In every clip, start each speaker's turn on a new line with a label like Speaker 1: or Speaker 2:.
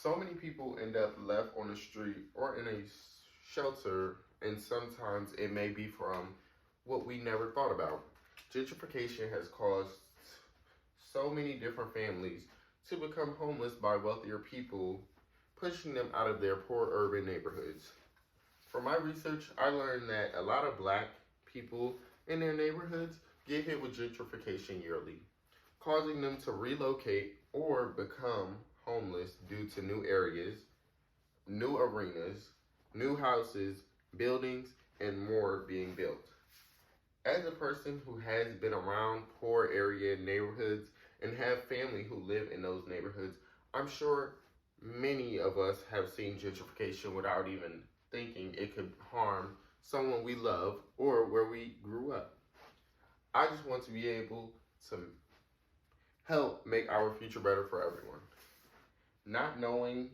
Speaker 1: So many people end up left on the street or in a shelter, and sometimes it may be from what we never thought about. Gentrification has caused so many different families to become homeless by wealthier people, pushing them out of their poor urban neighborhoods. From my research, I learned that a lot of black people in their neighborhoods get hit with gentrification yearly, causing them to relocate or become homeless due to new areas, new arenas, new houses, buildings, and more being built. As a person who has been around poor area neighborhoods and have family who live in those neighborhoods, I'm sure many of us have seen gentrification without even thinking it could harm someone we love or where we grew up. I just want to be able to help make our future better for everyone. Not knowing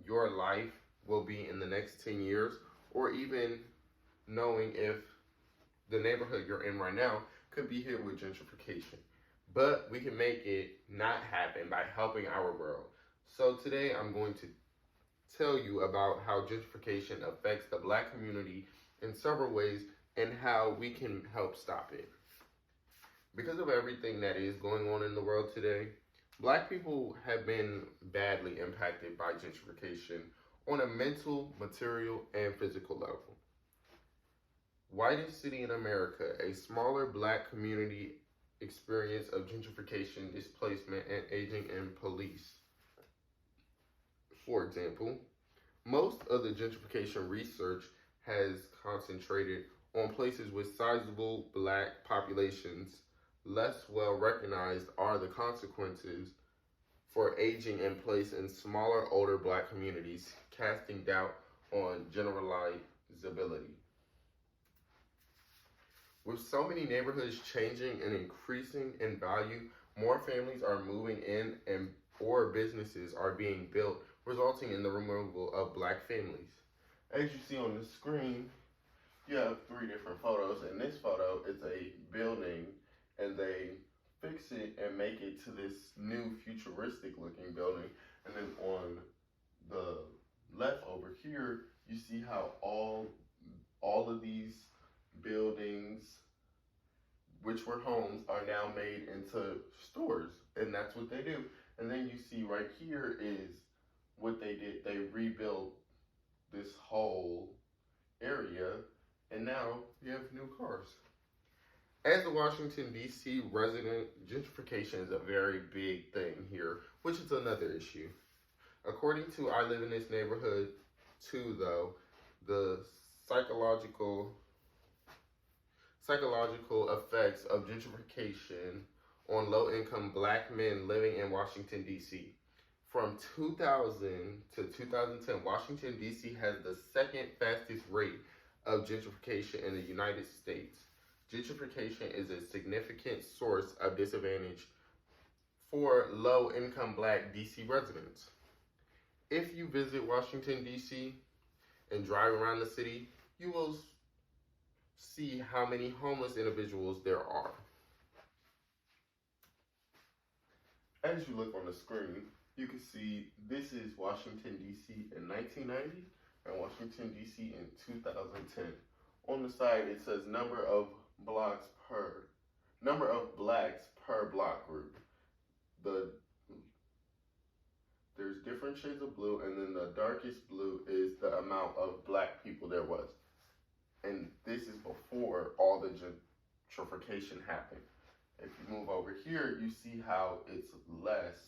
Speaker 1: your life will be in the next 10 years, or even knowing if the neighborhood you're in right now could be hit with gentrification. But we can make it not happen by helping our world. So today I'm going to tell you about how gentrification affects the black community in several ways and how we can help stop it. Because of everything that is going on in the world today, black people have been badly impacted by gentrification on a mental, material, and physical level. Whitest city in America, a smaller black community experience of gentrification, displacement, and aging in police. For example, most of the gentrification research has concentrated on places with sizable black populations. Less well recognized are the consequences for aging in place in smaller, older black communities, casting doubt on generalizability. With so many neighborhoods changing and increasing in value, more families are moving in and or businesses are being built, resulting in the removal of black families. As you see on the screen, you have three different photos. In this photo, it's a building, and they fix it and make it to this new futuristic looking building. And then on the left over here, you see how all of these buildings, which were homes, are now made into stores, and that's what they do. And then you see right here is what they did. They rebuilt this whole area, and now you have new cars. As a Washington, D.C. resident, gentrification is a very big thing here, which is another issue. According to I Live in This Neighborhood too, though, the psychological effects of gentrification on low-income black men living in Washington, D.C. From 2000 to 2010, Washington, D.C. has the second fastest rate of gentrification in the United States. Gentrification is a significant source of disadvantage for low-income black D.C. residents. If you visit Washington, D.C. and drive around the city, you will see how many homeless individuals there are. As you look on the screen, you can see this is Washington, D.C. in 1990 and Washington, D.C. in 2010. On the side, it says number of blacks per block group. There's different shades of blue, and then the darkest blue is the amount of black people there was. And this is before all the gentrification happened. If you move over here, you see how it's less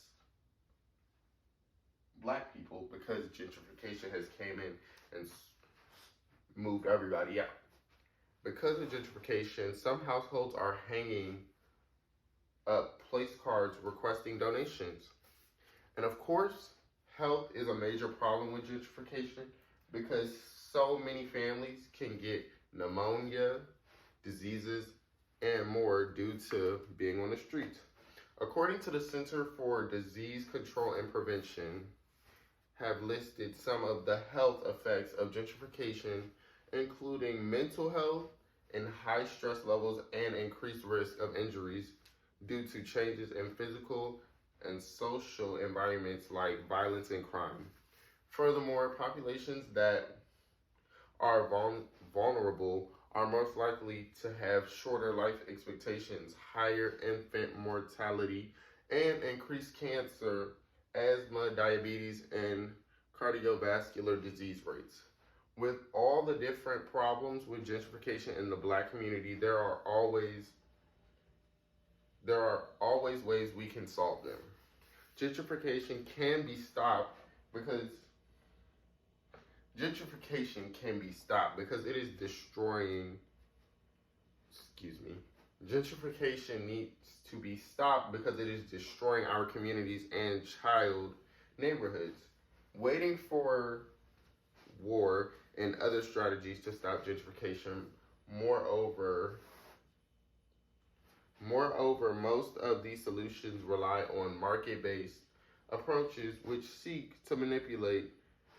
Speaker 1: black people because gentrification has came in and moved everybody out. Because of gentrification, some households are hanging up place cards requesting donations. And of course, health is a major problem with gentrification because so many families can get pneumonia, diseases, and more due to being on the streets. According to the Center for Disease Control and Prevention, have listed some of the health effects of gentrification, including mental health and high stress levels and increased risk of injuries due to changes in physical and social environments like violence and crime. Furthermore, populations that are vulnerable are most likely to have shorter life expectations, higher infant mortality, and increased cancer, asthma, diabetes, and cardiovascular disease rates. With all the different problems with gentrification in the black community, there are always ways we can solve them. Gentrification can be stopped because it is destroying, excuse me. Gentrification needs to be stopped because it is destroying our communities and child neighborhoods. Waiting for war and other strategies to stop gentrification. Moreover, most of these solutions rely on market-based approaches which seek to manipulate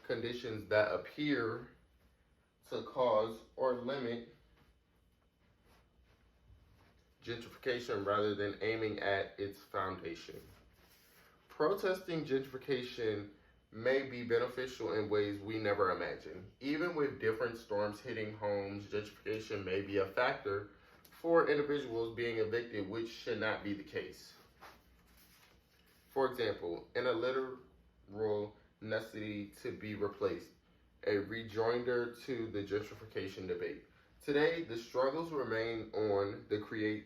Speaker 1: conditions that appear to cause or limit gentrification rather than aiming at its foundation. Protesting gentrification may be beneficial in ways we never imagined. Even with different storms hitting homes, gentrification may be a factor for individuals being evicted, which should not be the case. For example, in a literal necessity to be replaced, a rejoinder to the gentrification debate. Today, the struggles remain on the creative,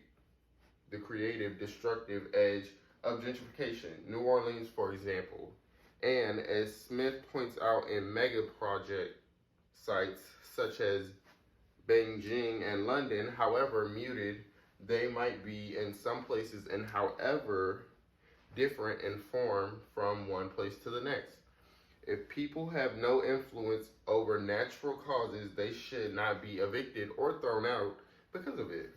Speaker 1: destructive edge of gentrification. New Orleans, for example, and as Smith points out in mega project sites such as Beijing and London, however muted they might be in some places and however different in form from one place to the next. If people have no influence over natural causes, they should not be evicted or thrown out because of it.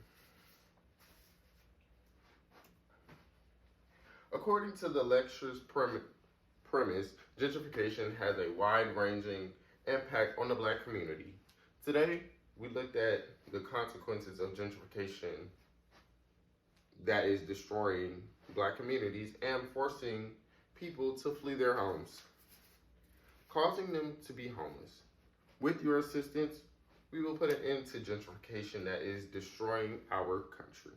Speaker 1: According to the lecture's premise, gentrification has a wide-ranging impact on the black community. Today, we looked at the consequences of gentrification that is destroying black communities and forcing people to flee their homes, causing them to be homeless. With your assistance, we will put an end to gentrification that is destroying our country.